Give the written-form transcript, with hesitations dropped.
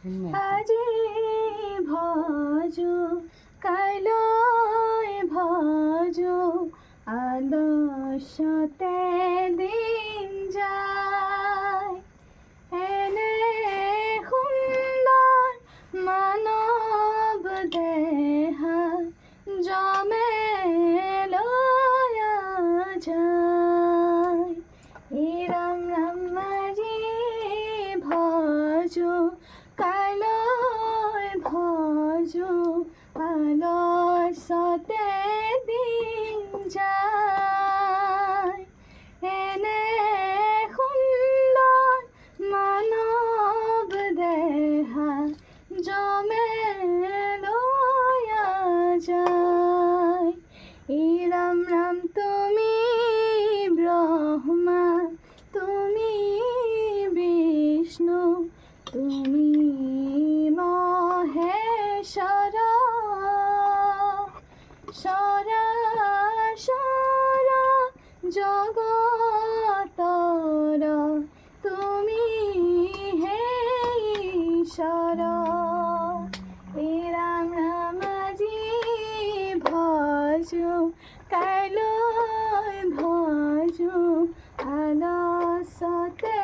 আজি ভজো কাইলৈ ভজো আলস্যতে দিন যায় এনে সুন্দৰ মানৱ দেহা জমেলয়া যায় ৰাম ৰাম আজি ভজো কাইলৈ ভজো আলস্যতে দিন যায় এনে সুন্দৰ মানৱ দেহা জমেলয়া যায় ৰাম ৰাম তুমি ব্ৰহ্মা তুমি বিষ্ণু তুমি মহেশ্বৰ সৰাসৰ জগতৰ তুমি হে ঈশ্বৰ ৰাম ৰাম আজি ভজো কাইলৈ ভজো আলস্যতে